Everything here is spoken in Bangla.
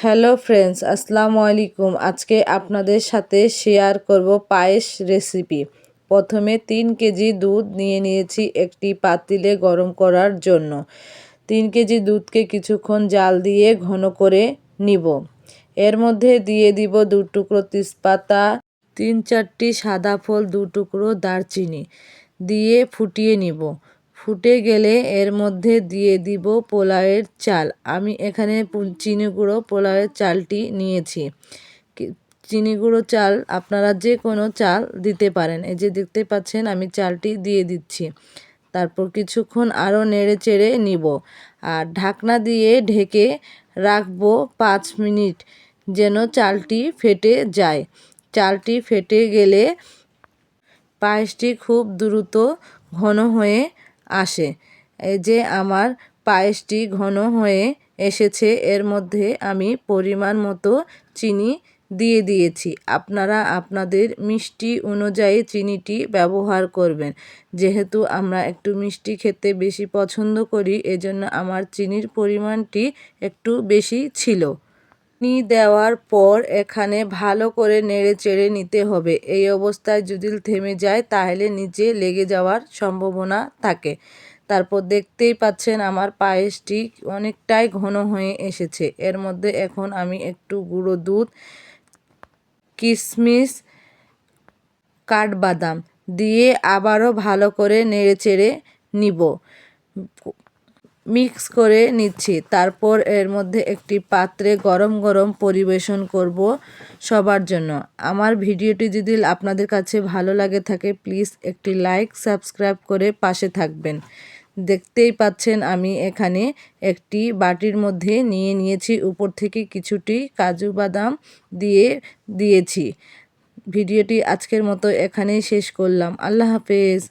হ্যালো ফ্রেন্ডস, আসসালামু আলাইকুম। আজকে আপনাদের সাথে শেয়ার করব পায়েস রেসিপি। প্রথমে 3 কেজি দুধ নিয়ে নিয়েছি একটি পাতিলে গরম করার জন্য। 3 কেজি দুধকে কিছুক্ষণ জাল দিয়ে ঘন করে নিব। এর মধ্যে দিয়ে দিব 2 টুকরো তেজপাতা, 3-4টি সাদা ফল, 2 টুকরো দারচিনি দিয়ে ফুটিয়ে নিব। ফুটে গেলে এর মধ্যে দিয়ে দিব পোলাওয়ের চাল। আমি এখানে চিনি গুঁড়ো পোলাওয়ের চালটি নিয়েছি। চিনি গুঁড়ো চাল আপনারা যে কোনো চাল দিতে পারেন। এই যে দেখতে পাচ্ছেন আমি চালটি দিয়ে দিচ্ছি। তারপর কিছুক্ষণ আরও নেড়ে চেড়ে নিব আর ঢাকনা দিয়ে ঢেকে রাখবো 5 মিনিট যেন চালটি ফেটে যায়। চালটি ফেটে গেলে পায়েসটি খুব দ্রুত ঘন হয়ে আসে। এই যে আমার পায়েসটি ঘন হয়ে এসেছে, এর মধ্যে আমি পরিমাণ মতো চিনি দিয়ে দিয়েছি। আপনারা আপনাদের মিষ্টি অনুযায়ী চিনিটি ব্যবহার করবেন। যেহেতু আমরা একটু মিষ্টি খেতে বেশি পছন্দ করি, এজন্য আমার চিনির পরিমাণটি একটু বেশি ছিল। চিনি দেওয়ার পর এখানে ভালো করে নেড়ে চেড়ে নিতে হবে। এই অবস্থায় যদি থেমে যায় তাহলে নিচে লেগে যাওয়ার সম্ভাবনা থাকে। তারপর দেখতেই পাচ্ছেন আমার পায়েসটি অনেকটাই ঘন হয়ে এসেছে। এর মধ্যে এখন আমি একটু গুঁড়ো দুধ, কিশমিশ, কাঠবাদাম দিয়ে আবারও ভালো করে নেড়ে চেড়ে নিব, মিক্স করে নিচ্ছি। তারপর এর মধ্যে একটি পাত্রে গরম গরম পরিবেশন করব সবার জন্য। আমার ভিডিওটি যদি আপনাদের কাছে ভালো লাগে থাকে প্লিজ একটি লাইক সাবস্ক্রাইব করে পাশে থাকবেন। দেখতেই পাচ্ছেন আমি এখানে একটি বাটির মধ্যে নিয়ে নিয়েছি, উপর থেকে কিছুটি কাজু বাদাম দিয়েছি। ভিডিওটি আজকের মতো এখানেই শেষ করলাম। আল্লাহ হাফেজ।